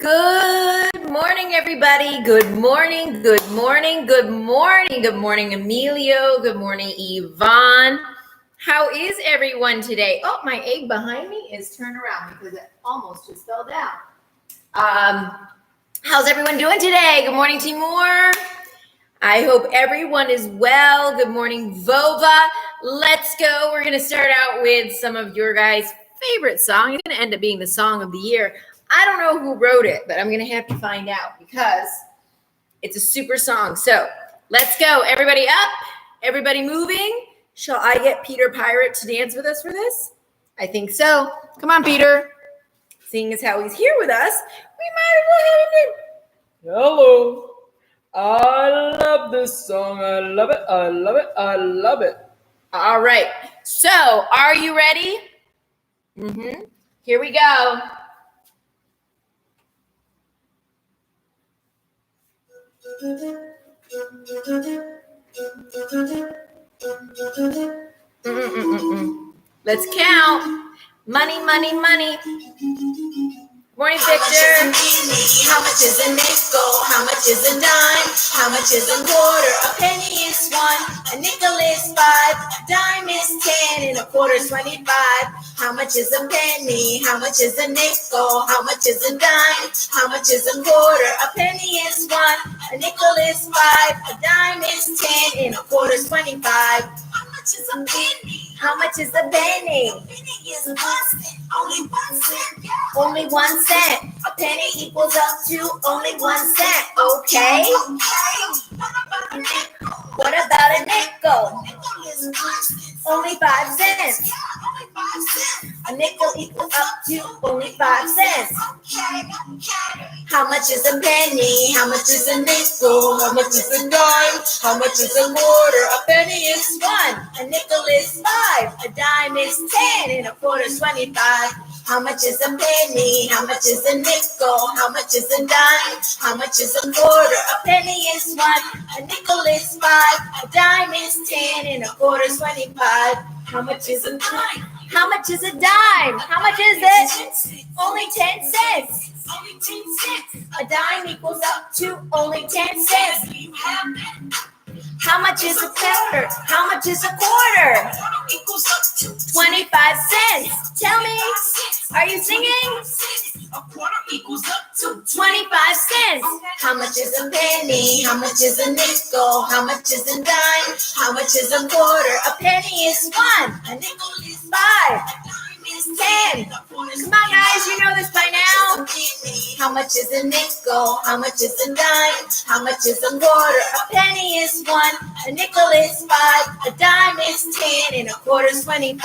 Good morning, everybody. Good morning, good morning, good morning. Good morning, Emilio. Good morning, Yvonne. How is everyone today? Oh, my egg behind me is turned around because it almost just fell down. How's everyone doing today? Good morning, Timur. I hope everyone is well. Good morning, Vova. Let's go. We're going to start out with some of your guys' favorite song. It's going to end up being the song of the year. I don't know who wrote it, but I'm going to have to find out because it's a super song. So let's go. Everybody up. Everybody moving. Shall I get Peter Pirate to dance with us for this? I think so. Come on, Peter. Seeing as how he's here with us, we might as well have him. Hello. I love this song. I love it. I love it. I love it. All right. So are you ready? Here we go. Let's count. Money, money, money. Morning, Victor. How much is a nickel? How much is a dime? How much is a quarter? A penny is one. A nickel is five. A dime is 10. And a quarter is 25. How much is a penny? How much is a nickel? How much is a dime? How much is a quarter? A penny is one. A nickel is five. A dime is 10. And a quarter is 25. How much is a penny? How much is a penny? A penny is 1 cent. Only 1 cent. Only 1 cent. A penny equals up to only 1 cent. Okay. What about a nickel? Only 5 cents. A nickel equals up to only 5 cents. How much is a penny? How much is a nickel? How much is a dime? How much is a quarter? A penny is 1. A nickel is 5. A dime is 10. And a quarter is 25. How much is a penny? How much is a nickel? How much is a dime? How much is a quarter? A penny is 1. A nickel is 5. A dime is 10. And a quarter is 25. How much is a dime? How much is a dime? How much is it? Only 10 cents. Only 10 cents. A dime equals up to only 10 cents. How much is a quarter? How much is a quarter? Equals up to 25 cents. Tell me, are you singing? A quarter equals up to 25 cents. How much is a penny? How much is a nickel? How much is a dime? How much is a quarter? A penny is 1. a nickel is 5. 10. Come on, guys, you know this by now. How much is a nickel? How much is a dime? How much is a quarter? A penny is 1. A nickel is 5. A dime is 10. And a quarter is 25.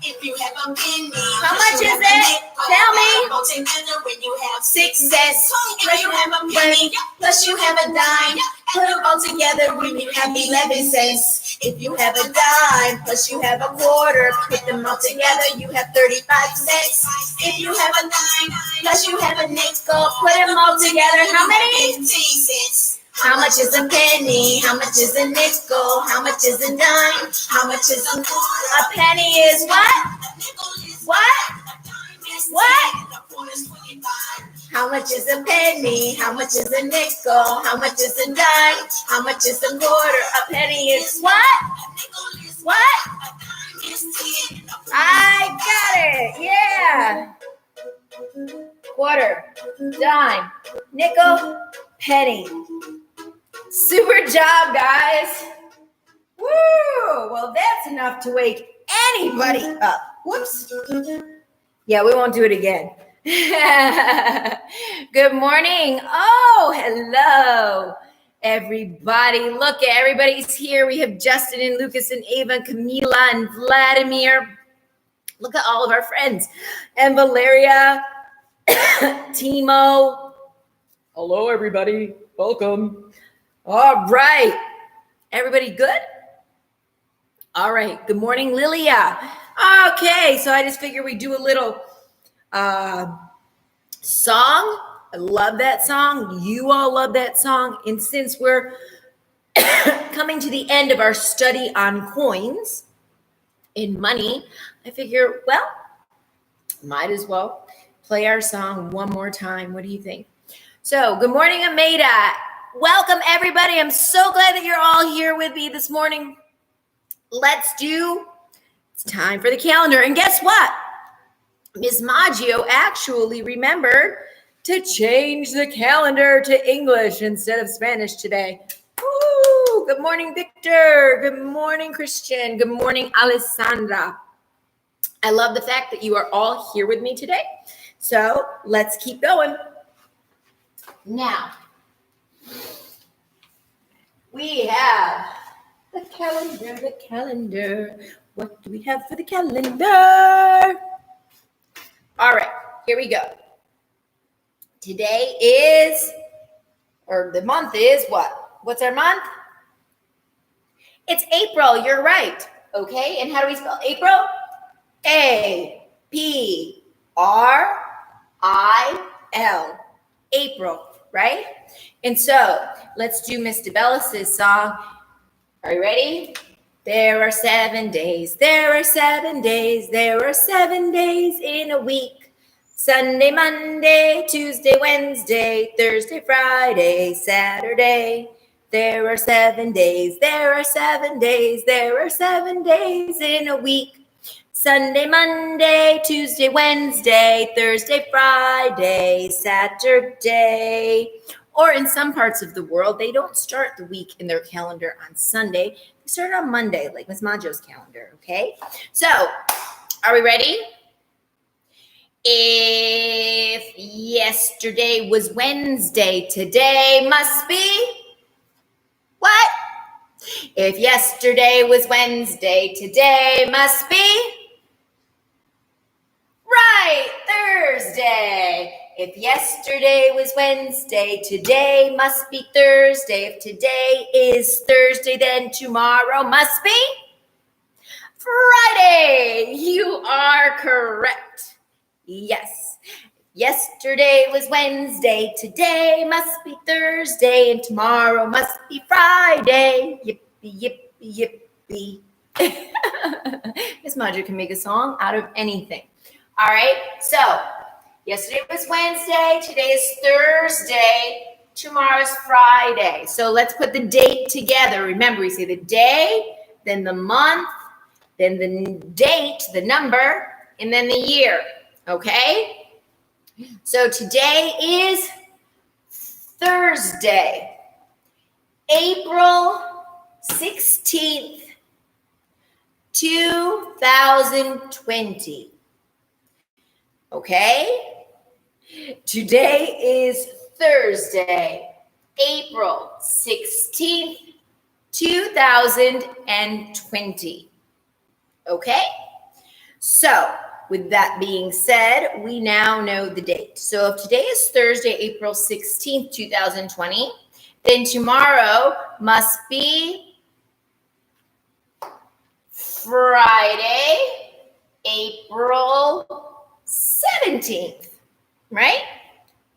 If you have a penny, How much is it? Tell me. Together when you have 6 cents. If you have a penny, Plus you have a dime. Put them all together when you have 11 cents. If you have a dime, plus you have a quarter, put them all together, you have 35 cents. If you have a dime, plus you have a nickel, put them all together, how many? 15 cents. How much is a penny? How much is a nickel? How much is a dime? How much is a quarter? A penny is what? What? What? How much is a penny? How much is a nickel? How much is a dime? How much is a quarter? A penny is what? What? I got it. Yeah. Quarter, dime, nickel, penny. Super job, guys. Woo! Well, that's enough to wake anybody up. Whoops. Yeah, we won't do it again. Good morning. Oh, hello, everybody. Look, everybody's here. We have Justin and Lucas and Ava, Camila and Vladimir. Look at all of our friends. And Valeria, Timo. Hello, everybody. Welcome. All right. Everybody good? All right. Good morning, Lilia. Okay, so I just figured we'd do a little song. I love that song. You all love that song. And since we're coming to the end of our study on coins and money, I figure, well, might as well play our song one more time. What do you think? So, good morning, Ameda. Welcome, everybody. I'm so glad that you're all here with me this morning. It's time for the calendar. And guess what? Ms. Maggio actually remembered to change the calendar to English instead of Spanish today. Woo! Good morning, Victor. Good morning, Christian. Good morning, Alessandra. I love the fact that you are all here with me today. So let's keep going. Now, we have the calendar. What do we have for the calendar? All right, here we go. Today is, or the month is what? What's our month? It's April, you're right. Okay, and how do we spell April? A-P-R-I-L. April, right? And so let's do Miss DeBellis's song. Are you ready? There are 7 days. There are 7 days. There are 7 days in a week. Sunday, Monday, Tuesday, Wednesday, Thursday, Friday, Saturday. There are 7 days. There are 7 days. There are 7 days in a week. Sunday, Monday, Tuesday, Wednesday, Thursday, Friday, Saturday. Or in some parts of the world, they don't start the week in their calendar on Sunday. They start on Monday, like Miss Maggio's calendar, okay? So, are we ready? If yesterday was Wednesday, today must be what? If yesterday was Wednesday, today must be right, Thursday. If yesterday was Wednesday, today must be Thursday. If today is Thursday, then tomorrow must be Friday. You are correct. Yes. Yesterday was Wednesday, today must be Thursday, and tomorrow must be Friday. Yippee, yippee, yippee. Miss Maggio can make a song out of anything. All right, so yesterday was Wednesday, today is Thursday, tomorrow's Friday. So let's put the date together. Remember, we say the day, then the month, then the date, the number, and then the year, okay? So today is Thursday, April 16th, 2020. Okay? Today is Thursday, April 16th, 2020. Okay? So, with that being said, we now know the date. So, if today is Thursday, April 16th, 2020, then tomorrow must be Friday, April 17th, right?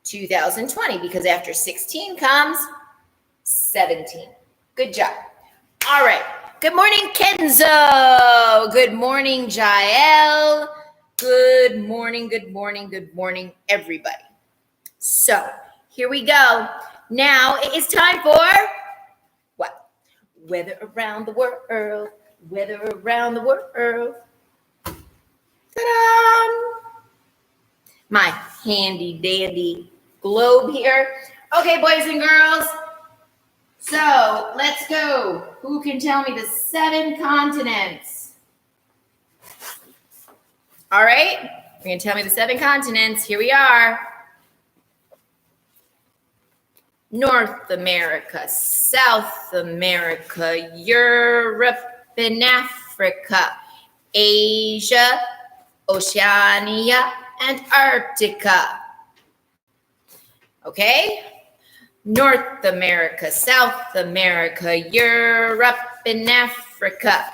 2020, because after 16 comes 17. Good job. All right. Good morning, Kenzo. Good morning, Jael. Good morning, everybody. So, here we go. Now, it is time for what? Weather around the world. Weather around the world. Ta-da! My handy dandy globe here. Okay, boys and girls. So let's go. Who can tell me the 7 continents? All right. You're going to tell me the 7 continents. Here we are. North America, South America, Europe and Africa, Asia, Oceania, Antarctica. Okay? North America, South America, Europe and Africa,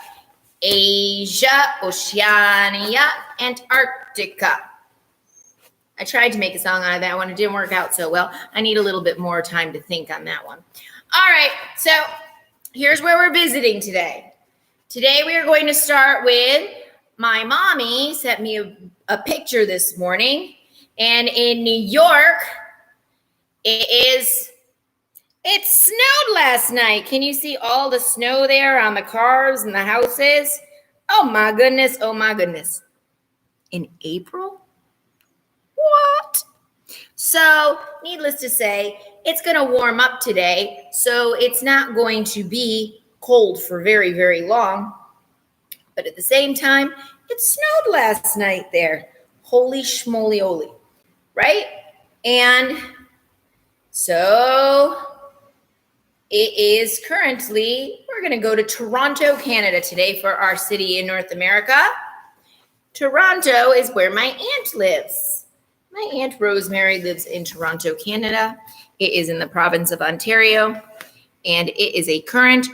Asia, Oceania, Antarctica. I tried to make a song out of that one. It didn't work out so well. I need a little bit more time to think on that one. All right, so here's where we're visiting today. Today we are going to start with my mommy sent me a picture this morning, And in New York, it snowed last night. Can you see all the snow there on the cars and the houses? Oh my goodness, oh my goodness. In April? What? So, needless to say, it's going to warm up today, so it's not going to be cold for very, very long. But at the same time, it snowed last night there. Holy schmoly-oly, right? And so it is currently, we're going to go to Toronto, Canada today for our city in North America. Toronto is where my aunt lives. My Aunt Rosemary lives in Toronto, Canada. It is in the province of Ontario, and it is a current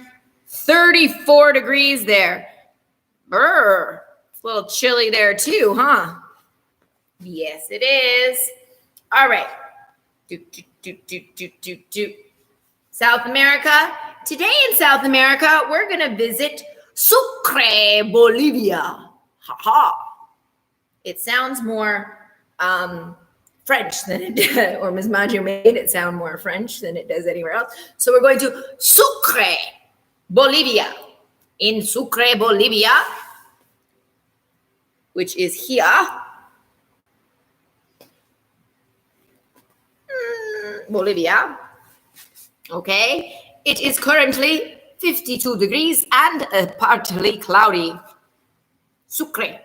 34 degrees there. Brr, it's a little chilly there too, huh? Yes, it is. All right. South America. Today in South America, we're going to visit Sucre, Bolivia. Ha ha. It sounds more French than it does, or Ms. Maggio made it sound more French than it does anywhere else. So we're going to Sucre, Bolivia. In Sucre, Bolivia, which is here. Bolivia. Okay. It is currently 52 degrees and partly cloudy. Sucre.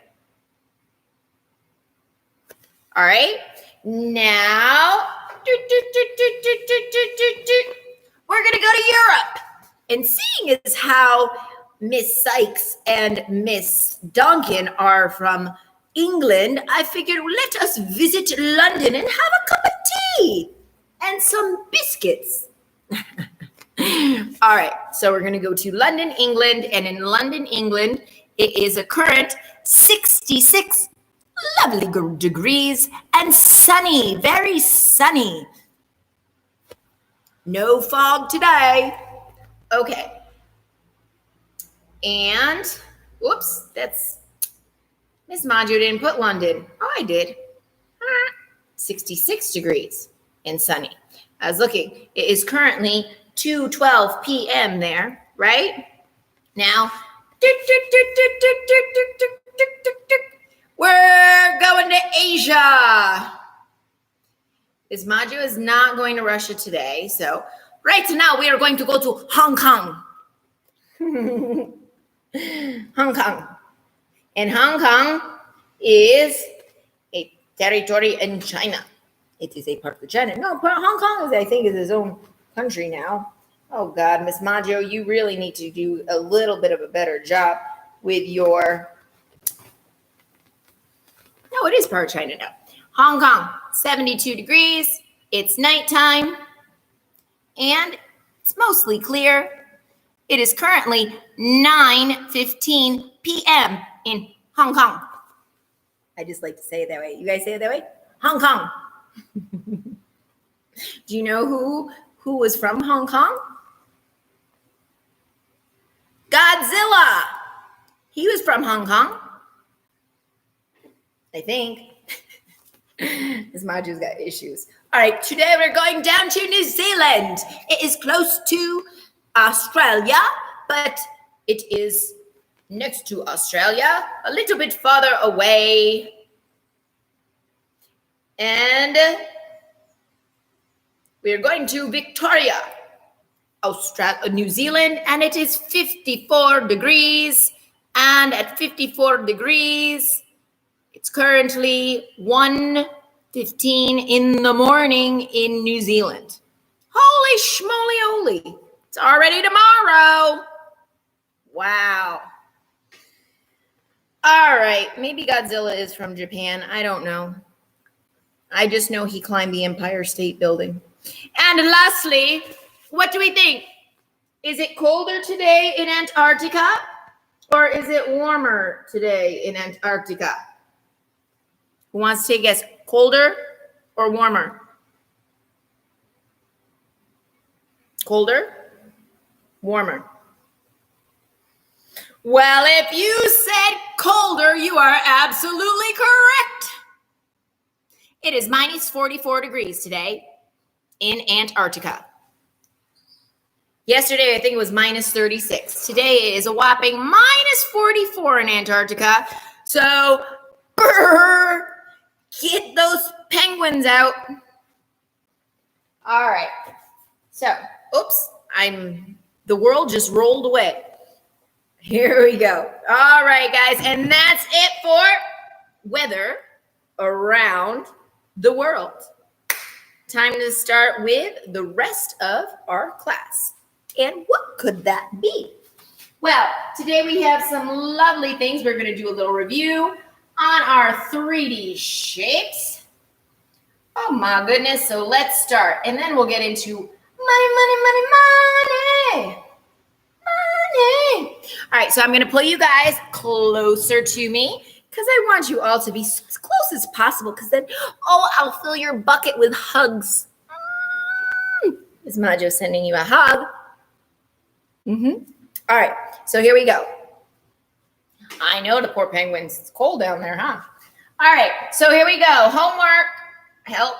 All right. Now, we're going to go to Europe. And seeing as how Miss Sykes and Miss Duncan are from England, I figured let us visit London and have a cup of tea and some biscuits. All right, so we're going to go to London, England, and in London, England, it is a current 66 lovely degrees and sunny, very sunny. No fog today. Okay. And, whoops, that's, Miss Maggio didn't put London. Oh, I did. 66 degrees and sunny. I was looking. It is currently 2:12 p.m. there, right? Now, we're going to Asia. Miss Maggio is not going to Russia today. So, right now, we are going to go to Hong Kong. Hong Kong. And Hong Kong is a territory in China. It is a part of China. No, Hong Kong is, I think, is its own country now. Oh God, Miss Maggio, you really need to do a little bit of a better job with your. No, it is part of China now. Hong Kong, 72 degrees. It's nighttime, and it's mostly clear. It is currently 9:15 p.m. in Hong Kong. I just like to say it that way. You guys say it that way? Hong Kong. Do you know who was from Hong Kong? Godzilla. He was from Hong Kong. I think. This Maggio's got issues. All right, today we're going down to New Zealand. It is close to Australia, but it is next to Australia, a little bit farther away. And we're going to Victoria, New Zealand, and it is 54 degrees. And at 54 degrees, it's currently 1:15 in the morning in New Zealand. Holy schmoly-oly. It's already tomorrow. Wow. All right. Maybe Godzilla is from Japan. I don't know. I just know he climbed the Empire State Building. And lastly, what do we think? Is it colder today in Antarctica? Or is it warmer today in Antarctica? Who wants to take a guess? Colder or warmer? Colder? Warmer. Well, if you said colder, you are absolutely correct. It is minus 44 degrees today in Antarctica. Yesterday, I think it was minus 36. Today is a whopping minus 44 in Antarctica. So, get those penguins out. All right. So, oops, the world just rolled away. Here we go. All right, guys. And that's it for weather around the world. Time to start with the rest of our class. And what could that be? Well, today we have some lovely things. We're going to do a little review on our 3D shapes. Oh my goodness. So let's start. And then we'll get into money, money, money, money. Money. All right. So I'm going to pull you guys closer to me because I want you all to be as close as possible because then, I'll fill your bucket with hugs. Is Maggio sending you a hug? All right, so here we go. I know the poor penguins. It's cold down there, huh? All right, so here we go. Homework, help.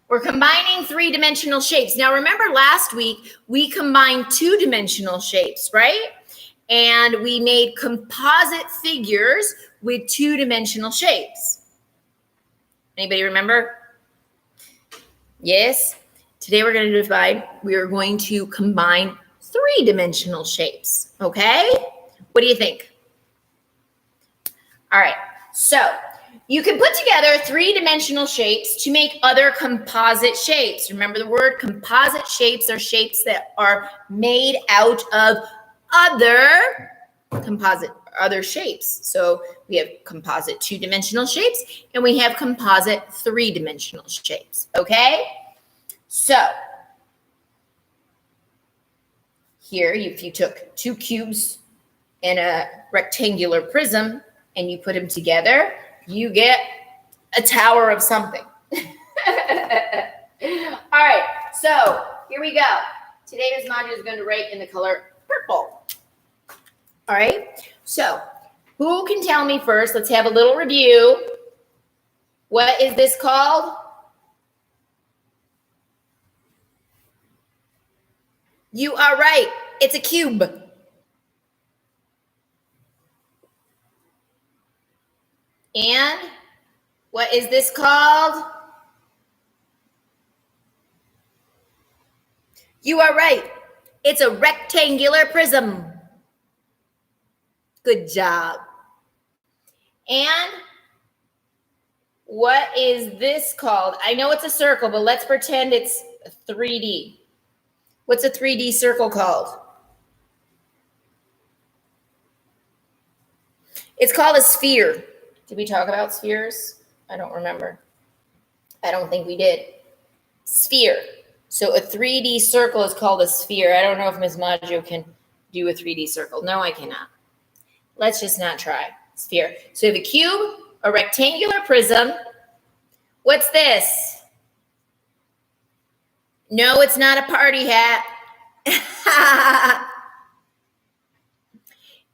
We're combining 3-dimensional shapes. Now, remember last week, we combined 2-dimensional shapes, right? And we made composite figures with 2-dimensional shapes. Anybody remember? Yes. Today we're going to combine 3-dimensional shapes, okay? What do you think? All right, so you can put together 3-dimensional shapes to make other composite shapes. Remember the word composite shapes are shapes that are made out of other shapes. So we have composite 2-dimensional shapes and we have composite 3-dimensional shapes, okay? So here, if you took 2 cubes and a rectangular prism and you put them together, you get a tower of something. All right, so here we go. Today, Ms. Maggio is going to write in the color purple. All right, so who can tell me first? Let's have a little review. What is this called? You are right. It's a cube. And what is this called? You are right. It's a rectangular prism. Good job. And what is this called? I know it's a circle, but let's pretend it's 3D. What's a 3D circle called? It's called a sphere. Did we talk about spheres? I don't remember. I don't think we did. Sphere. So a 3D circle is called a sphere. I don't know if Ms. Maggio can do a 3D circle. No, I cannot. Let's just not try. Sphere. So the cube, a rectangular prism. What's this? No, it's not a party hat.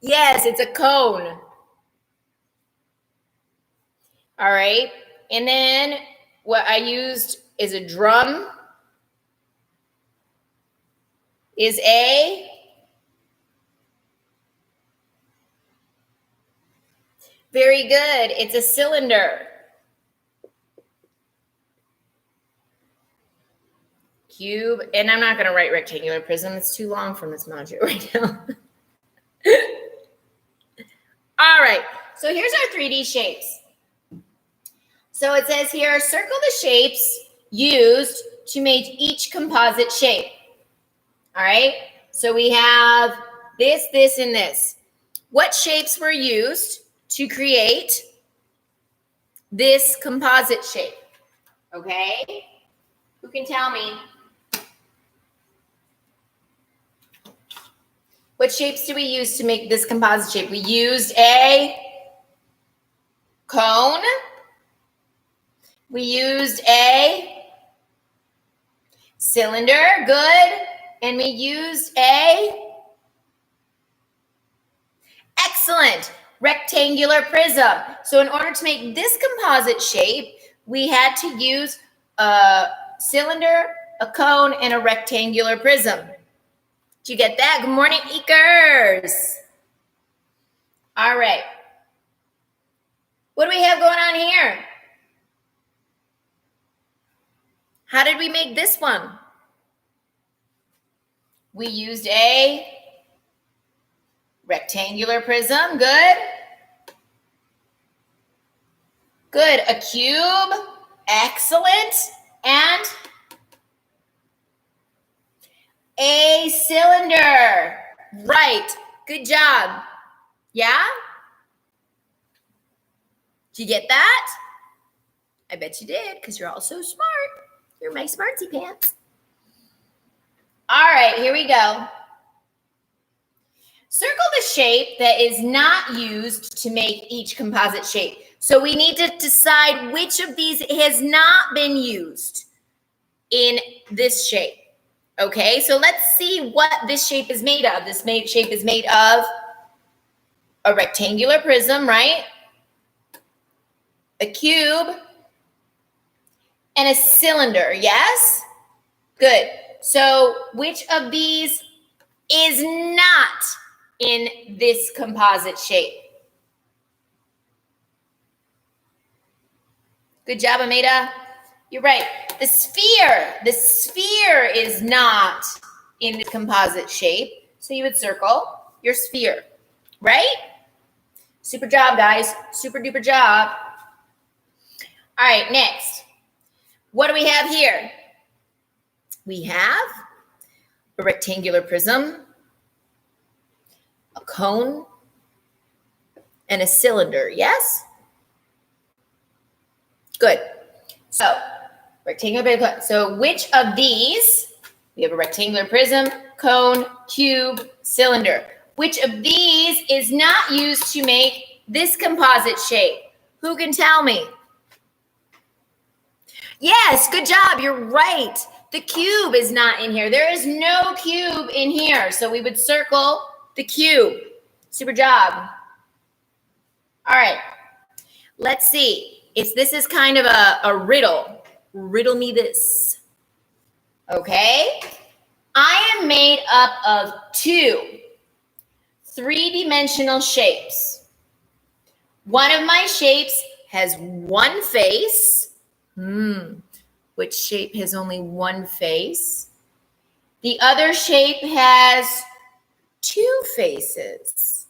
Yes, it's a cone. All right. And then what I used is a drum. Is a very good. It's a cylinder. Cube, and I'm not going to write rectangular prism. It's too long for Ms. Maggio right now. All right, so here's our 3D shapes. So it says here, circle the shapes used to make each composite shape. All right, so we have this, this, and this. What shapes were used to create this composite shape? Okay, who can tell me? What shapes do we use to make this composite shape? We used a cone. We used a cylinder, good. And we used a, excellent, rectangular prism. So in order to make this composite shape, we had to use a cylinder, a cone, and a rectangular prism. Did you get that? Good morning, Eekers. All right. What do we have going on here? How did we make this one? We used a rectangular prism. Good. Good. A cube. Excellent. And a cylinder. Right. Good job. Yeah? Did you get that? I bet you did, because you're all so smart. You're my smartsy pants. All right, here we go. Circle the shape that is not used to make each composite shape. So we need to decide which of these has not been used in this shape. Okay, so let's see what this shape is made of. This shape is made of a rectangular prism, right? A cube, and a cylinder, yes? Good. So which of these is not in this composite shape? Good job, Ameda. You're right. The sphere is not in the composite shape. So you would circle your sphere, right? Super job, guys. Super duper job. All right, next. What do we have here? We have a rectangular prism, a cone, and a cylinder, yes? Good. So, rectangular prism. So, which of these, we have a rectangular prism, cone, cube, cylinder. Which of these is not used to make this composite shape? Who can tell me? Yes, good job. You're right. The cube is not in here. There is no cube in here. So we would circle the cube. Super job. All right. Let's see. This is kind of a riddle. Riddle me this. Okay. I am made up of two three-dimensional shapes. One of my shapes has one face. Which shape has only one face? The other shape has two faces.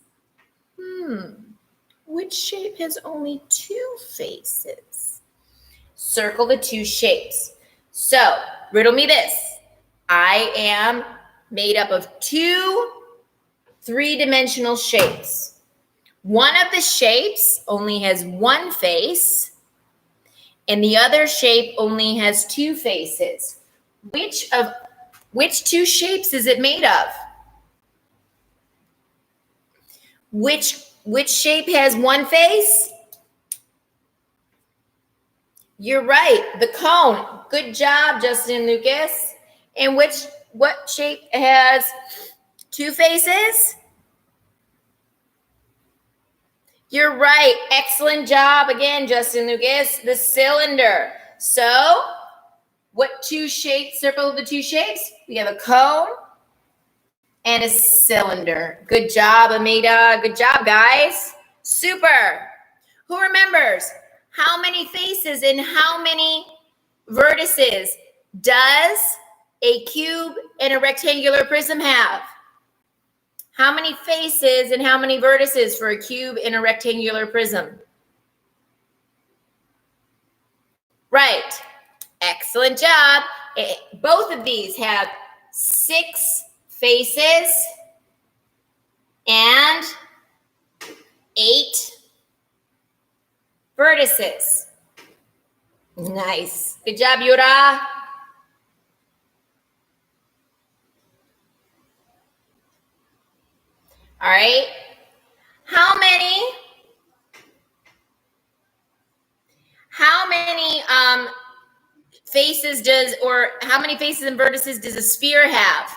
Which shape has only two faces? Circle the two shapes. So, riddle me this. I am made up of two three-dimensional shapes. One of the shapes only has one face, and the other shape only has two faces. Which two shapes is it made of? Which shape has one face? You're right, the cone. Good job, Justin Lucas. And what shape has two faces? You're right. Excellent job again, Justin Lucas. The cylinder. So, what two shapes, circle the two shapes? We have a cone and a cylinder. Good job, Amida. Good job, guys. Super. Who remembers how many faces and how many vertices does a cube and a rectangular prism have? How many faces and how many vertices for a cube in a rectangular prism? Right. Excellent job. Both of these have 6 faces and 8 vertices. Nice. Good job, Yura. All right. How many faces how many faces and vertices does a sphere have?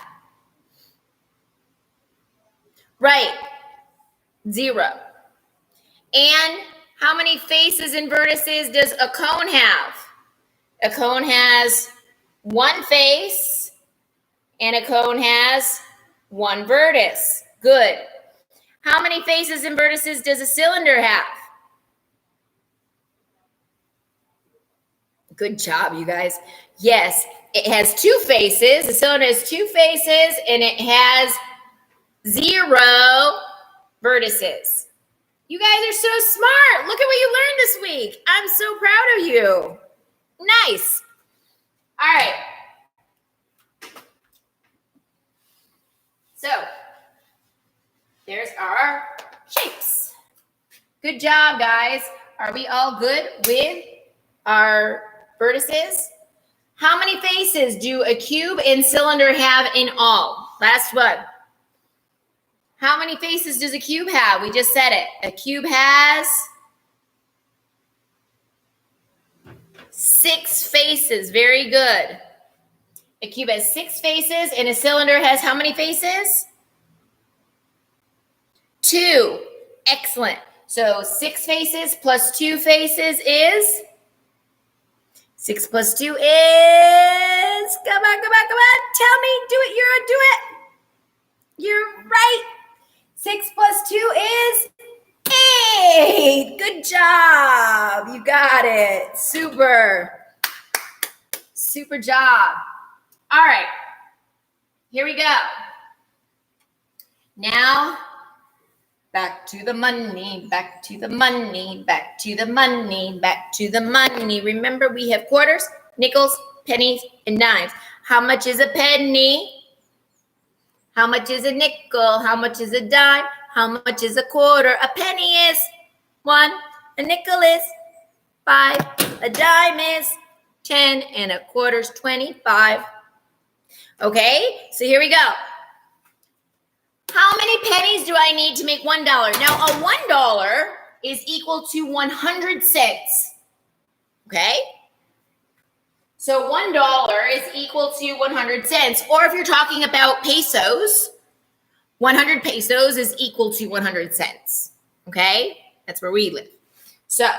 Right. 0. And How many faces and vertices does a cone have? A cone has one face and a cone has one vertex. Good. How many faces and vertices does a cylinder have? Good job, you guys. Yes, it has two faces. The cylinder has two faces and it has 0 vertices. You guys are so smart. Look at what you learned this week. I'm so proud of you. Nice. All right. So, there's our shapes. Good job, guys. Are we all good with our vertices? How many faces do a cube and cylinder have in all? Last one. How many faces does a cube have? We just said it. A cube has 6 faces. Very good. A cube has 6 faces and a cylinder has how many faces? 2. Excellent. So 6 faces plus 2 faces is? 6 plus 2 is? Come on. Tell me. Do it. You're right. 6 plus 2 is 8. Good job. You got it. Super job. All right. Here we go. Now, back to the money. Remember, we have quarters, nickels, pennies, and dimes. How much is a penny? How much is a nickel? How much is a dime? How much is a quarter? A penny is 1. A nickel is 5. A dime is 10. And a quarter is 25. Okay, so here we go. How many pennies do I need to make $1? Now, a $1 is equal to 100 cents. Okay? So $1 is equal to 100 cents. Or if you're talking about pesos, 100 pesos is equal to 100 cents. Okay? That's where we live. So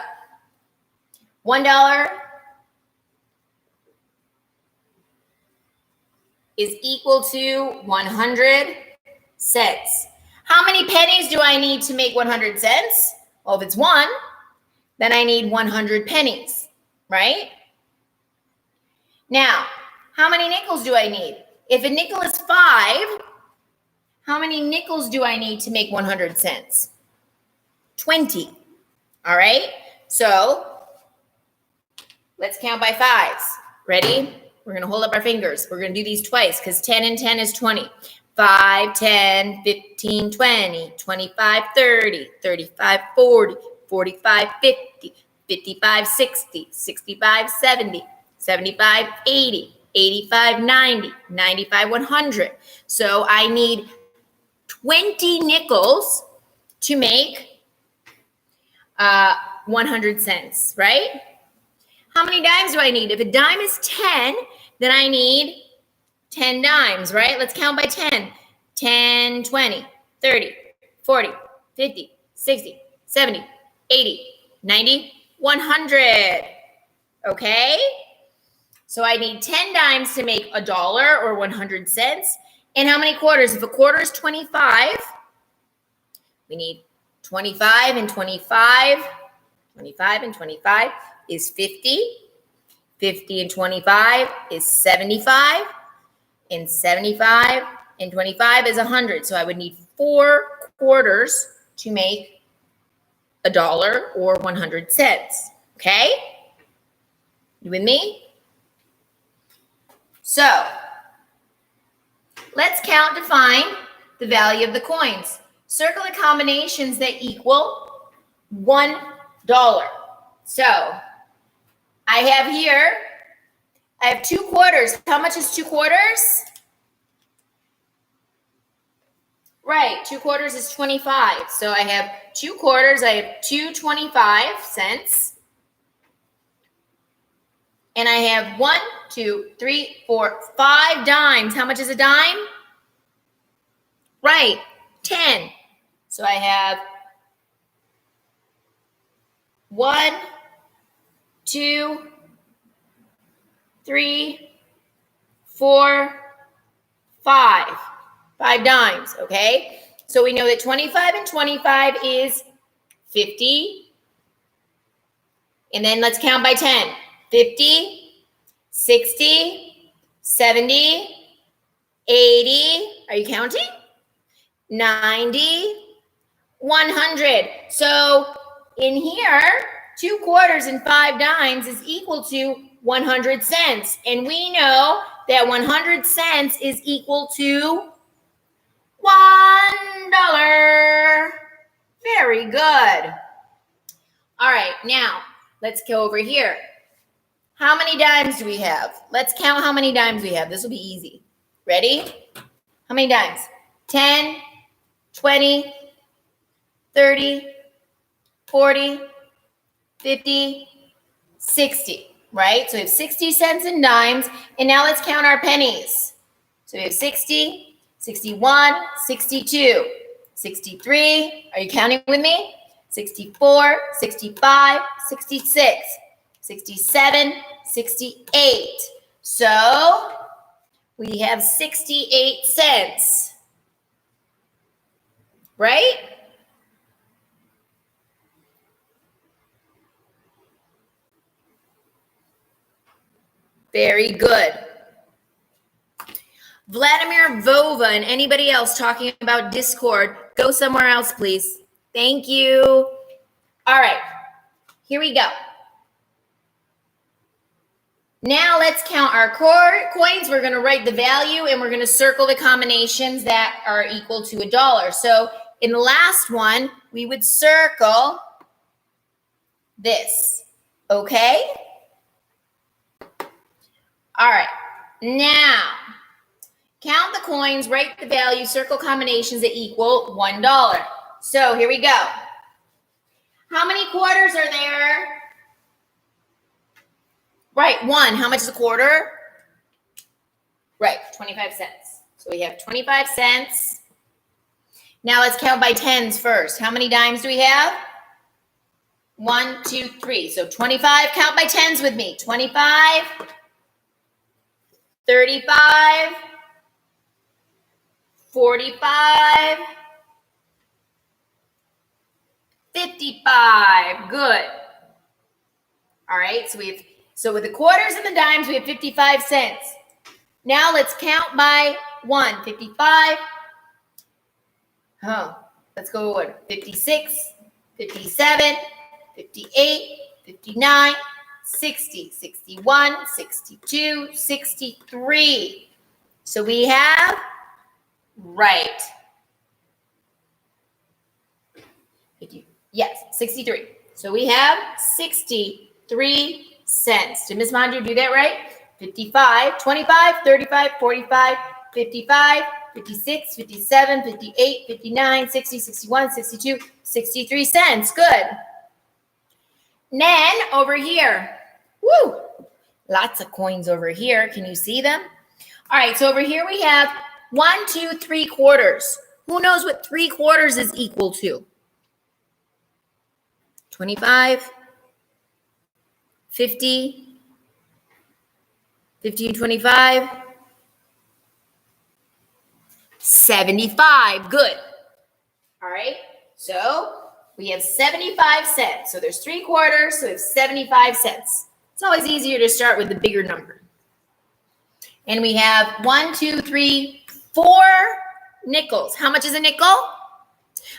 $1 is equal to 100 cents. How many pennies do I need to make 100 cents? Well, if it's 1, then I need 100 pennies, right? Now, how many nickels do I need? If a nickel is 5, how many nickels do I need to make 100 cents? 20. All right? So, let's count by 5s. Ready? We're going to hold up our fingers. We're going to do these twice because 10 and 10 is 20. 5, 10, 15, 20, 25, 30, 35, 40, 45, 50, 55, 60, 65, 70, 75, 80, 85, 90, 95, 100. So I need 20 nickels to make 100 cents, right? How many dimes do I need? If a dime is 10, then I need 10 dimes, right? Let's count by 10. 10, 20, 30, 40, 50, 60, 70, 80, 90, 100. Okay? So I need 10 dimes to make $1 or 100 cents. And how many quarters? If a quarter is 25, we need 25 and 25. 25 and 25 is 50. 50 and 25 is 75. And 75 and 25 is 100. So I would need 4 quarters to make $1 or 100 cents. Okay? You with me? So, let's count to find the value of the coins. Circle the combinations that equal $1. So, I have 2 quarters. How much is 2 quarters? Right, 2 quarters is 25. So I have 2 quarters. I have 2 25 cents. And I have 1, 2, 3, 4, 5 dimes. How much is a dime? Right, 10. So I have 1, 2, 3, 4, 5. 5 dimes, okay? So we know that 25 and 25 is 50. And then let's count by 10. 50, 60, 70, 80. Are you counting? 90, 100. So in here, 2 quarters and 5 dimes is equal to 100 cents. And we know that 100 cents is equal to $1. Very good. All right, now let's go over here. How many dimes do we have? Let's count how many dimes we have. This will be easy. Ready? How many dimes? 10, 20, 30, 40, 50, 60, right? So we have 60 cents in dimes. And now let's count our pennies. So we have 60, 61, 62, 63. Are you counting with me? 64, 65, 66, 67, 68. So we have 68 cents, right? Very good. Vladimir Vova and anybody else talking about Discord, go somewhere else, please. Thank you. All right, here we go. Now let's count our coins. We're going to write the value and we're going to circle the combinations that are equal to $1. So in the last one, we would circle this, okay? All right, now count the coins, write the value, circle combinations that equal $1. So here we go. How many quarters are there? Right, 1. How much is a quarter? Right, 25 cents. So we have 25 cents. Now let's count by tens first. How many dimes do we have? 1, 2, 3. So 25, count by tens with me. 25, 35, 45, 55. Good. All right, so with the quarters and the dimes, we have 55 cents. Now let's count by 1. 55. Let's go over. 56, 57, 58, 59, 60, 61, 62, 63. So we have, right. Yes, 63. So we have 63 cents. Did Ms. Maggio do that right? 55, 25, 35, 45, 55, 56, 57, 58, 59, 60, 61, 62, 63 cents. Good. Then over here, woo, lots of coins over here. Can you see them? All right, so over here we have 1, 2, 3 quarters. Who knows what 3 quarters is equal to? 25, 50, 50 and 25, 75. Good. All right, so we have 75 cents. So there's 3 quarters, so we have 75 cents. It's always easier to start with the bigger number. And we have 1, 2, 3, 4 nickels. How much is a nickel?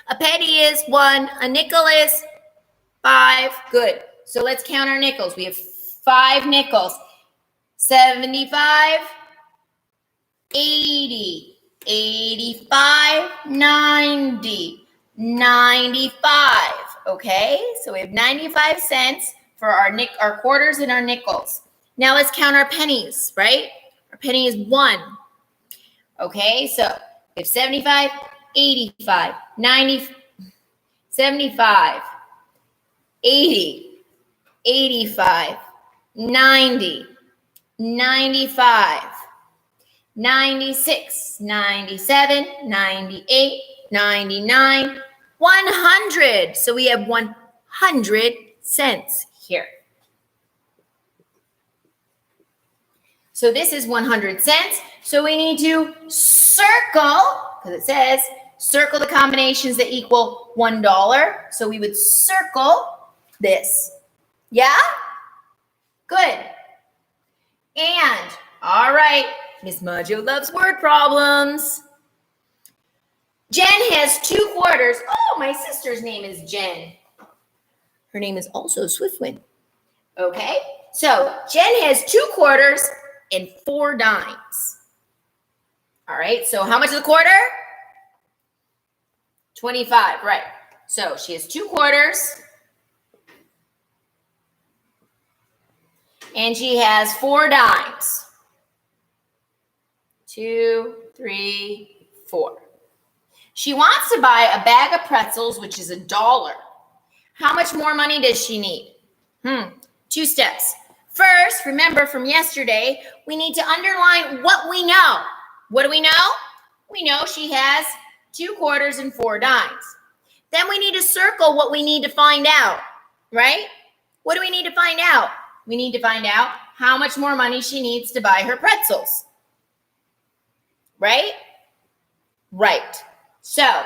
A penny is 1. A nickel is 5. Good. So let's count our nickels. We have 5 nickels. 75, 80, 85, 90, 95. Okay, so we have 95 cents for our quarters and our nickels. Now let's count our pennies, right? Our penny is 1. Okay, so we have 75, 85, 90, 75, 80, 85, 90, 95, 96, 97, 98, 99, 100. So we have 100 cents here. So this is 100 cents. So we need to circle, because it says circle the combinations that equal $1. So we would circle this. Yeah? Good. And, all right, Miss Maggio loves word problems. Jen has 2 quarters. Oh, my sister's name is Jen. Her name is also Swiftwind. Okay, so Jen has 2 quarters and 4 dimes. All right, so how much is a quarter? 25, right. So she has 2 quarters. And she has 4 dimes. 2, 3, 4. She wants to buy a bag of pretzels, which is $1. How much more money does she need? 2 steps. First, remember from yesterday, we need to underline what we know. What do we know? We know she has 2 quarters and 4 dimes. Then we need to circle what we need to find out, right? What do we need to find out? We need to find out how much more money she needs to buy her pretzels. Right? Right. So,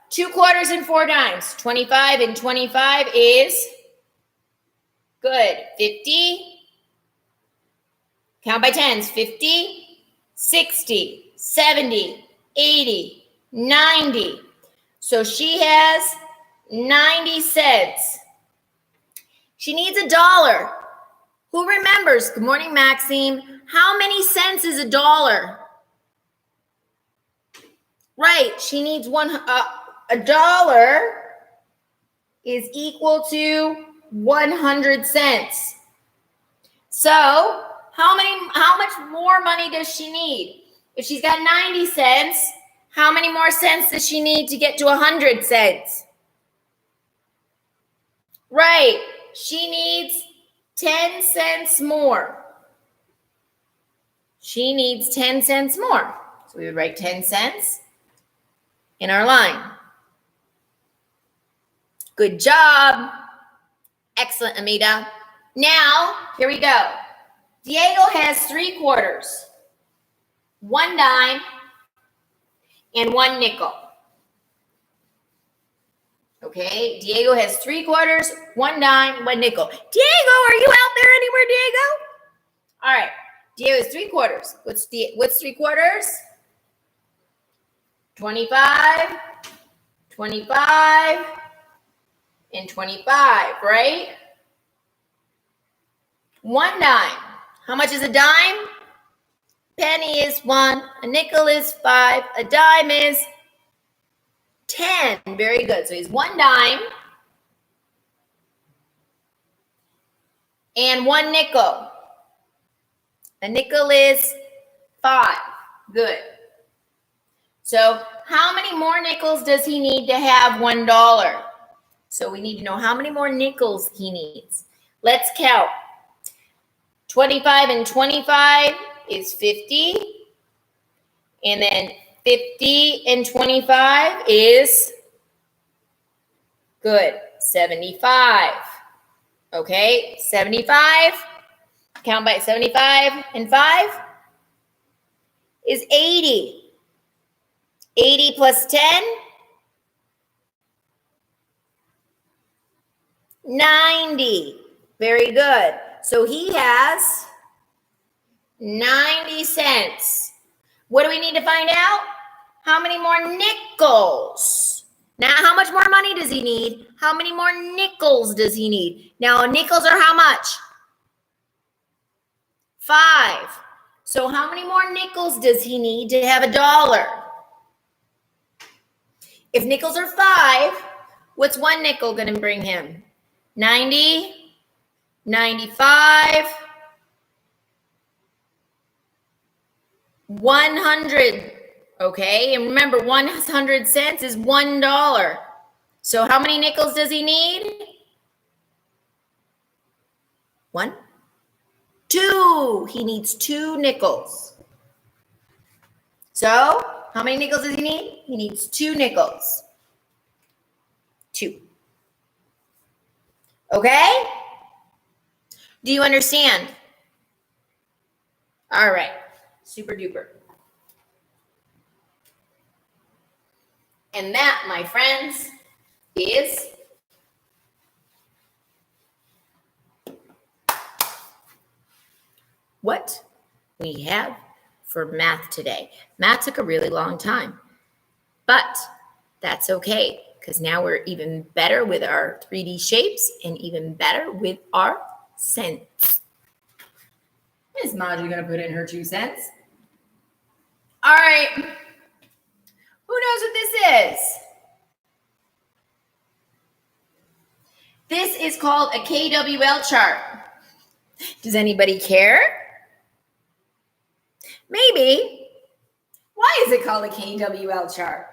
2 quarters and 4 dimes. 25 and 25 is good. 50. Count by tens. 50, 60, 70, 80, 90. So she has 90 cents. She needs $1. Who remembers? Good morning, Maxine. How many cents is $1? Right, she needs $1 is equal to 100 cents. So, how much more money does she need? If she's got 90 cents, how many more cents does she need to get to 100 cents? Right, she needs 10 cents more. She needs 10 cents more. So we would write 10 cents in our line. Good job. Excellent, Amita. Now, here we go. Diego has 3 quarters, 1 dime, and 1 nickel. Okay, Diego has 3 quarters, 1 dime, 1 nickel. Diego, are you out there anywhere, Diego? All right, Diego has 3 quarters. What's 3 quarters? 25, 25, and 25, right? 1 dime. How much is a dime? Penny is 1, a nickel is 5, a dime is 10. Very good. So he's 1 dime and 1 nickel. A nickel is 5. Good. So how many more nickels does he need to have $1? So we need to know how many more nickels he needs. Let's count. 25 and 25 is 50. And then 50 and 25 is good. 75. Okay, 75. Count by 75 and 5 is 80. 80 plus 10, 90. Very good. So he has 90 cents. What do we need to find out? How many more nickels? Now, how much more money does he need? How many more nickels does he need? Now, nickels are how much? 5. So how many more nickels does he need to have $1? If nickels are 5, what's 1 nickel going to bring him? 90, 95, 100. Okay, and remember, 100 cents is $1. So how many nickels does he need? 1, 2. He needs 2 nickels. So how many nickels does he need? He needs 2 nickels. 2. Okay? Do you understand? All right. Super duper. And that, my friends, is what we have for math today. Math took a really long time, but that's okay because now we're even better with our 3D shapes and even better with our cents. Is Maggio going to put in her 2 cents? All right. Who knows what this is? This is called a KWL chart. Does anybody care? Maybe. Why is it called a KWL chart?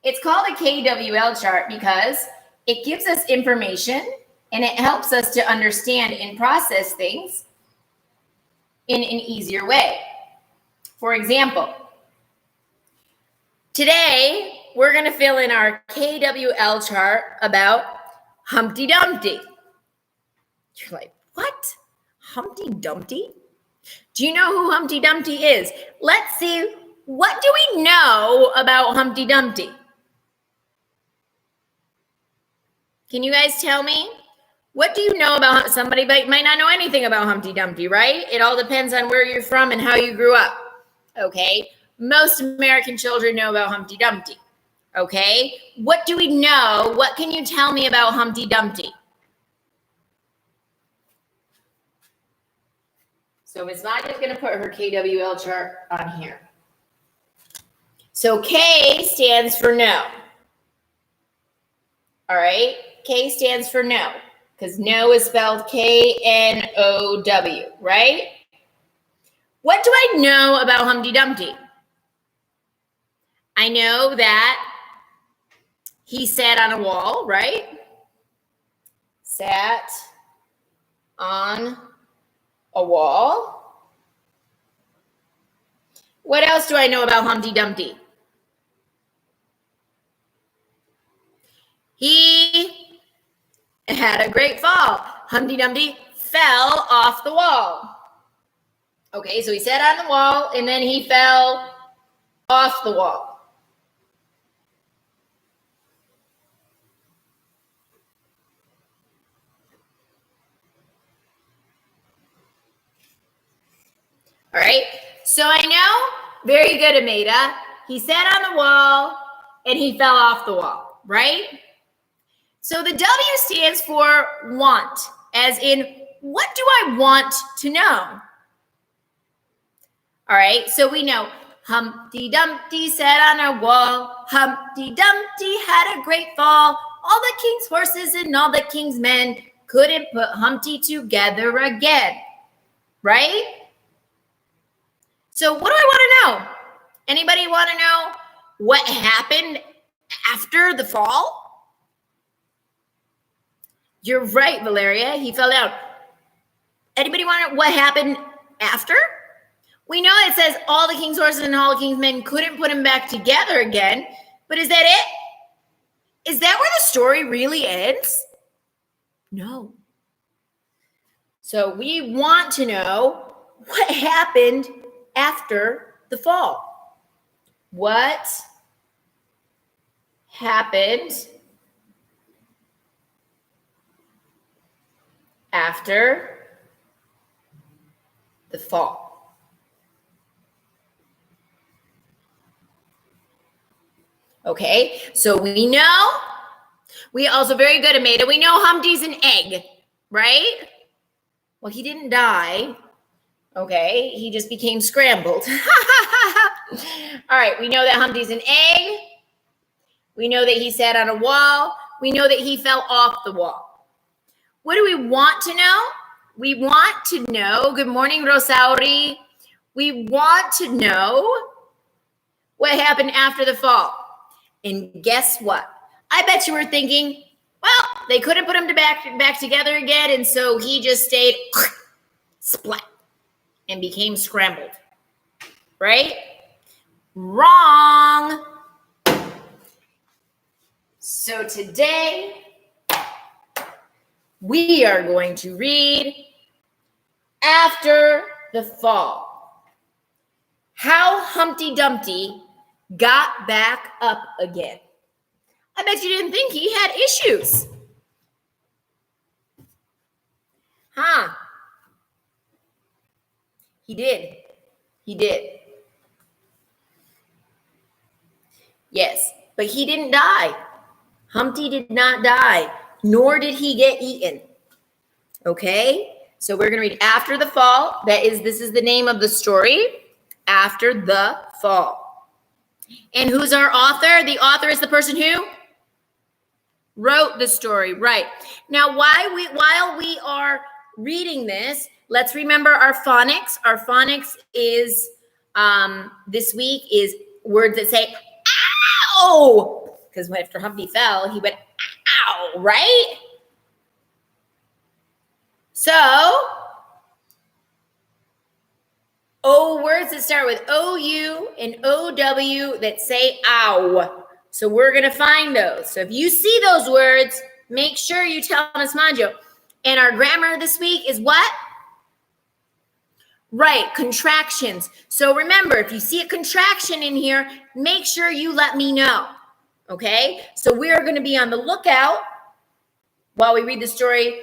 It's called a KWL chart because it gives us information and it helps us to understand and process things in an easier way. For example, today we're going to fill in our KWL chart about Humpty Dumpty. You're like, what? Humpty Dumpty? Do you know who Humpty Dumpty is? Let's see, what do we know about Humpty Dumpty? Can you guys tell me? What do you know about somebody might not know anything about Humpty Dumpty, right? It all depends on where you're from and how you grew up. Okay? Most American children know about Humpty Dumpty. Okay? What do we know? What can you tell me about Humpty Dumpty? So Ms. Maggia is going to put her KWL chart on here. So K stands for no. All right? K stands for no, because no is spelled K-N-O-W, right? What do I know about Humpty Dumpty? I know that he sat on a wall, right? Sat on a wall. What else do I know about Humpty Dumpty? He had a great fall. Humpty Dumpty fell off the wall. Okay, so he sat on the wall and then he fell off the wall. All right, so I know, very good, Ameda. He sat on the wall and he fell off the wall, right? So the W stands for want, as in, what do I want to know? All right, so we know Humpty Dumpty sat on a wall. Humpty Dumpty had a great fall. All the king's horses and all the king's men couldn't put Humpty together again, right? So what do I want to know? Anybody want to know what happened after the fall? You're right, Valeria. He fell down. Anybody want to know what happened after? We know it says all the king's horses and all the king's men couldn't put him back together again. But is that it? Is that where the story really ends? No. So we want to know what happened after the fall. What happened after the fall? Okay, so we know, we also very good, Ameda. We know Humpty's an egg, right? Well, he didn't die. Okay, he just became scrambled. All right, we know that Humpty's an egg. We know that he sat on a wall. We know that he fell off the wall. What do we want to know? We want to know, good morning, Rosauri. We want to know what happened after the fall. And guess what? I bet you were thinking, well, they couldn't put him back together again, and so he just stayed splat and became scrambled, right? Wrong. So today, we are going to read After the Fall. How Humpty Dumpty got back up again. I bet you didn't think he had issues. Huh? He did. He did. Yes, but he didn't die. Humpty did not die, nor did he get eaten. Okay? So we're going to read After the Fall. This is the name of the story, After the Fall. And who's our author? The author is the person who wrote the story, right? Now, while we are reading this, let's remember our phonics. Our phonics is this week is words that say ow, because after Humpty fell, he went ow, right? So, words that start with OU and OW that say ow. So we're going to find those. So if you see those words, make sure you tell Miss Maggio. And our grammar this week is what? Right, contractions. So remember, if you see a contraction in here, make sure you let me know. Okay? So we are going to be on the lookout while we read the story.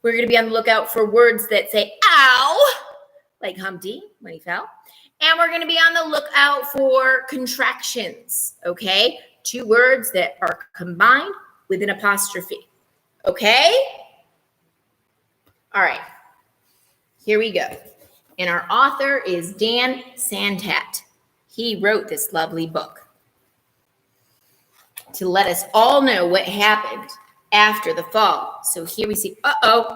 We're going to be on the lookout for words that say ow, like Humpty when he fell. And we're going to be on the lookout for contractions, okay? 2 words that are combined with an apostrophe, okay? All right, here we go. And our author is Dan Santat. He wrote this lovely book to let us all know what happened after the fall. So here we see, I'm going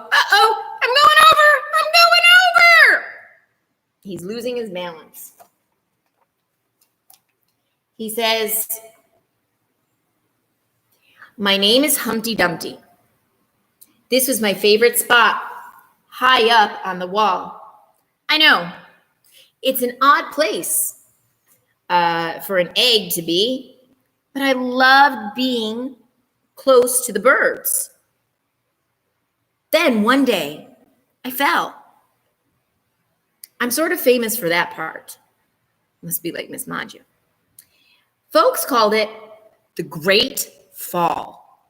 over. He's losing his balance. He says, my name is Humpty Dumpty. This was my favorite spot, high up on the wall. I know, it's an odd place for an egg to be, but I loved being close to the birds. Then one day, I fell. I'm sort of famous for that part. Must be like Miss Maggio. Folks called it the Great Fall,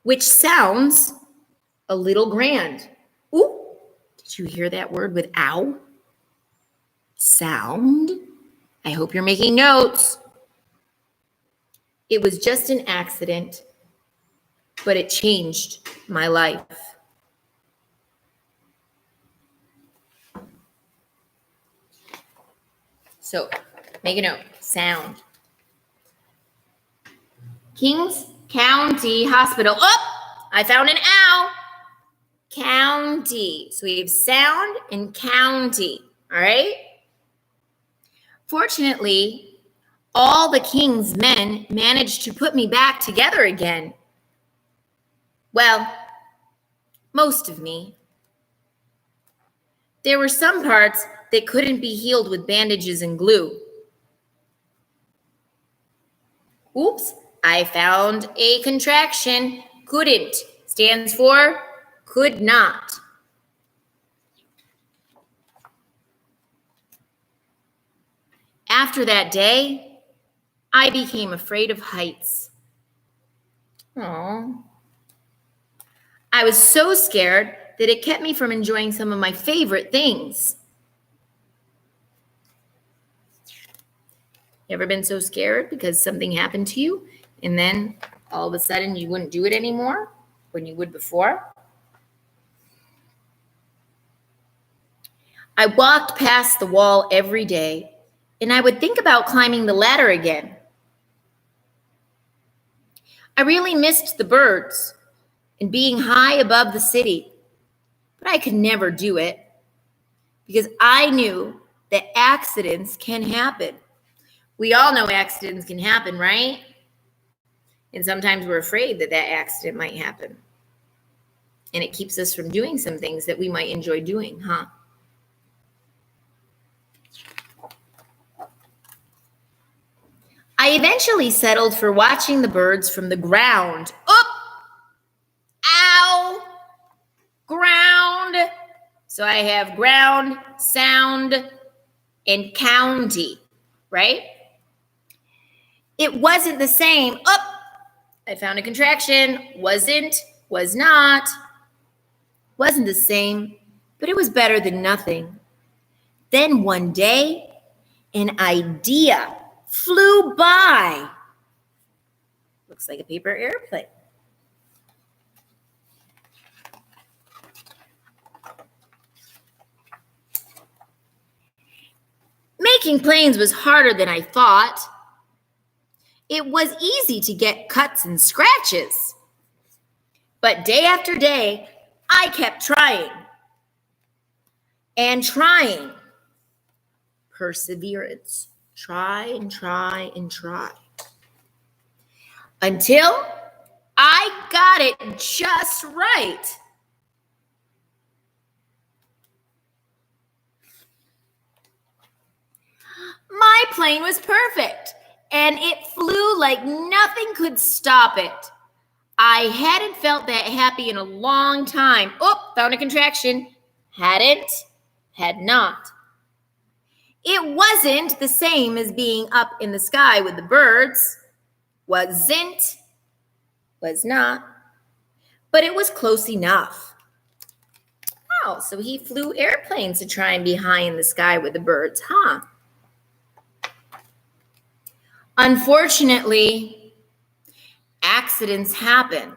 which sounds a little grand. Ooh, did you hear that word with ow? Sound. I hope you're making notes. It was just an accident, but it changed my life. So make a note, sound. Kings County Hospital. Oh, I found an ow. County. So we have sound and county, all right? Fortunately, all the king's men managed to put me back together again. Well, most of me. There were some parts that couldn't be healed with bandages and glue. Oops, I found a contraction. Couldn't stands for could not. After that day, I became afraid of heights. Aww. I was so scared that it kept me from enjoying some of my favorite things. You ever been so scared because something happened to you and then all of a sudden you wouldn't do it anymore when you would before? I walked past the wall every day and I would think about climbing the ladder again. I really missed the birds and being high above the city, but I could never do it because I knew that accidents can happen. We all know accidents can happen, right? And sometimes we're afraid that that accident might happen. And it keeps us from doing some things that we might enjoy doing, huh? I eventually settled for watching the birds from the ground. Oh! Ow! So I have ground, sound, and county, right? It wasn't the same. Oh, I found a contraction. Wasn't, was not. Wasn't the same, but it was better than nothing. Then one day, an idea flew by. Looks like a paper airplane. Making planes was harder than I thought. It was easy to get cuts and scratches. But day after day, I kept trying and trying. Perseverance. Try and try and try. Until I got it just right. My plane was perfect, and it flew like nothing could stop it. I hadn't felt that happy in a long time. Oh, found a contraction. Hadn't, had not. It wasn't the same as being up in the sky with the birds. Wasn't, was not, but it was close enough. Oh, so he flew airplanes to try and be high in the sky with the birds, huh? Unfortunately, accidents happen.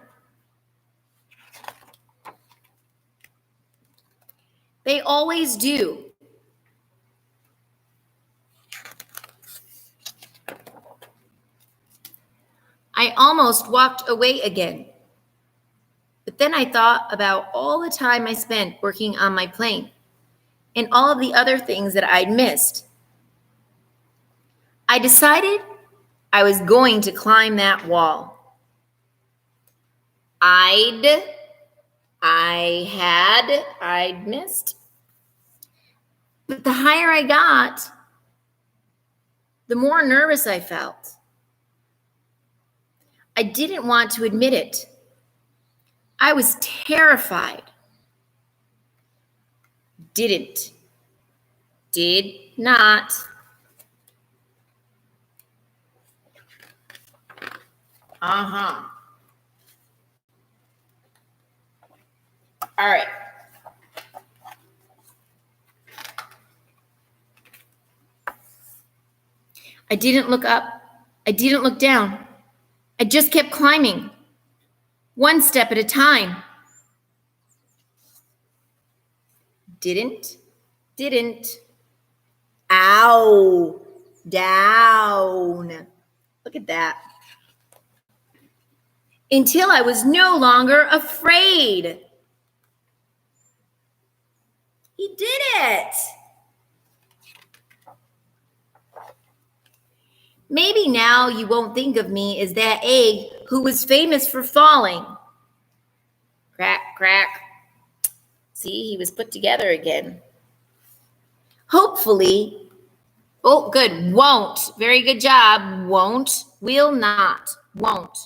They always do. I almost walked away again. But then I thought about all the time I spent working on my plane and all of the other things that I'd missed. I decided I was going to climb that wall. I'd missed. But the higher I got, the more nervous I felt. I didn't want to admit it. I was terrified. Did not. All right. I didn't look up. I didn't look down. I just kept climbing, one step at a time. Didn't. Ow, down. Look at that. Until I was no longer afraid. He did it. Maybe now you won't think of me as that egg who was famous for falling. Crack, crack. See, he was put together again. Hopefully, oh, good, won't. Very good job. Won't, will not, won't.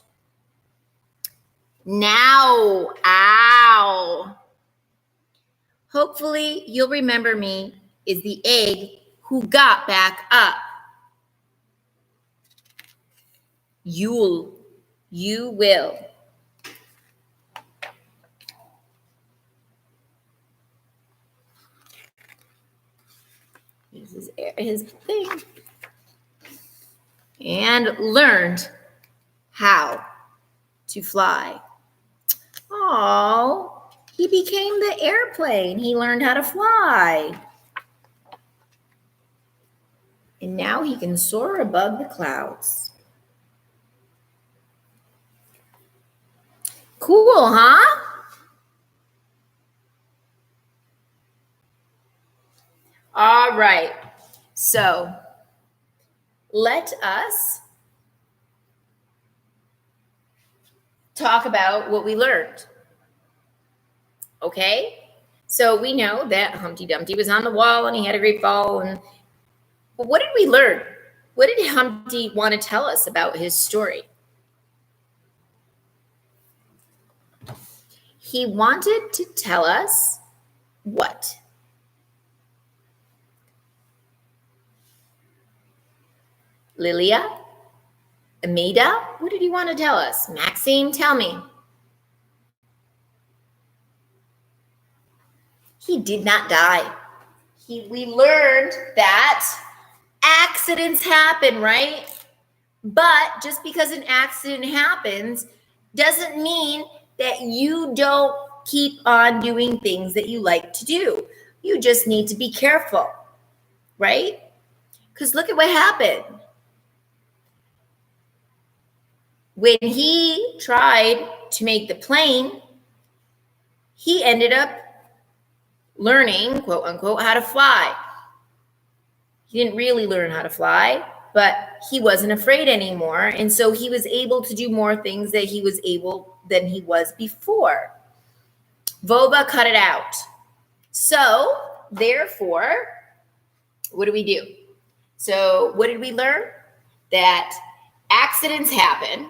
Now, ow. Hopefully, you'll remember me as the egg who got back up. You will. This is his thing. And learned how to fly. Oh, he became the airplane. He learned how to fly. And now he can soar above the clouds. Cool, huh? All right. So let us talk about what we learned. Okay? So we know that Humpty Dumpty was on the wall and he had a great fall. But what did we learn? What did Humpty want to tell us about his story? He wanted to tell us what? Lilia? Amida? What did he want to tell us? Maxine, tell me. He did not die. We learned that accidents happen, right? But just because an accident happens doesn't mean that you don't keep on doing things that you like to do. You just need to be careful, right? Because look at what happened. When he tried to make the plane, he ended up learning, quote unquote, how to fly. He didn't really learn how to fly, but he wasn't afraid anymore. And so he was able to do more things than he was before. Vova cut it out. So therefore, what do? So what did we learn? That accidents happen.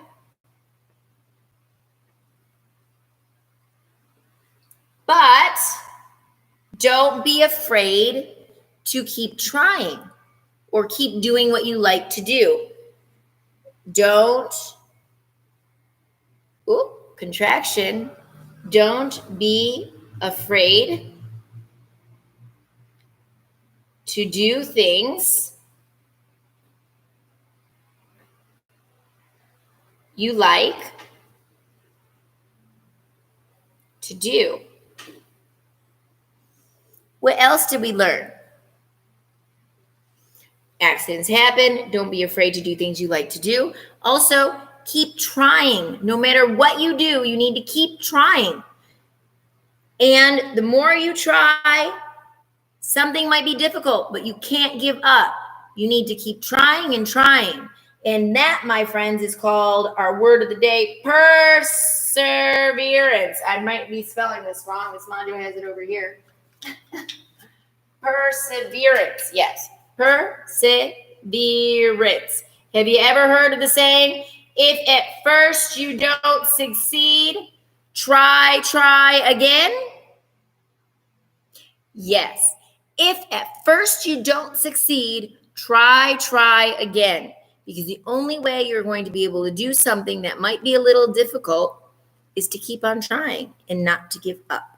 But don't be afraid to keep trying or keep doing what you like to do. Contraction. Don't be afraid to do things you like to do. What else did we learn? Accidents happen. Don't be afraid to do things you like to do. Also, keep trying. No matter what you do, you need to keep trying. And the more you try, something might be difficult, but you can't give up. You need to keep trying and trying. And that, my friends, is called our word of the day, perseverance. I might be spelling this wrong. Miss Maggio has it over here. Perseverance. Yes. Perseverance. Have you ever heard of the saying, if at first you don't succeed, try again? Yes. If at first you don't succeed, try again. Because the only way you're going to be able to do something that might be a little difficult is to keep on trying and not to give up.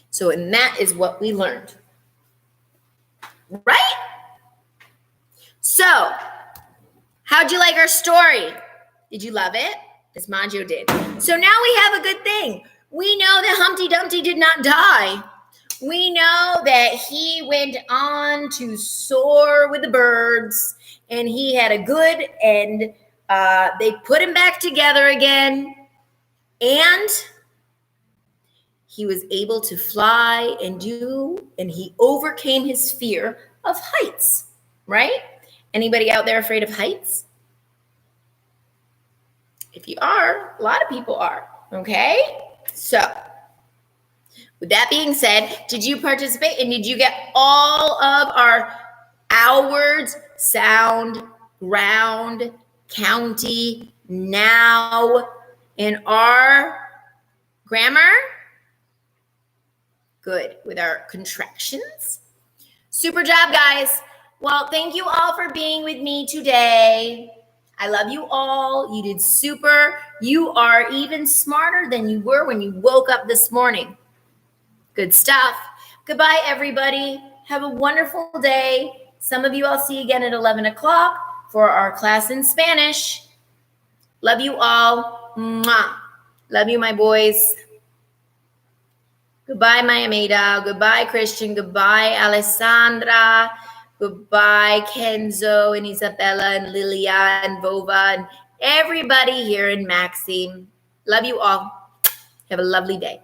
So, and that is what we learned. Right? So, how'd you like our story? Did you love it? As Maggio did. So now we have a good thing. We know that Humpty Dumpty did not die. We know that he went on to soar with the birds, and he had a good end. They put him back together again, and he was able to fly and he overcame his fear of heights, right? Anybody out there afraid of heights? If you are, a lot of people are, okay? So, with that being said, did you participate and did you get all of our words, sound, ground, county, now, and our grammar? Good. With our contractions? Super job, guys. Well, thank you all for being with me today. I love you all. You did super. You are even smarter than you were when you woke up this morning. Good stuff. Goodbye, everybody. Have a wonderful day. Some of you I'll see again at 11 o'clock for our class in Spanish. Love you all. Mwah. Love you, my boys. Goodbye, my Amida. Goodbye, Christian. Goodbye, Alessandra. Goodbye, Kenzo and Isabella and Lilia and Vova and everybody here in Maxime. Love you all. Have a lovely day.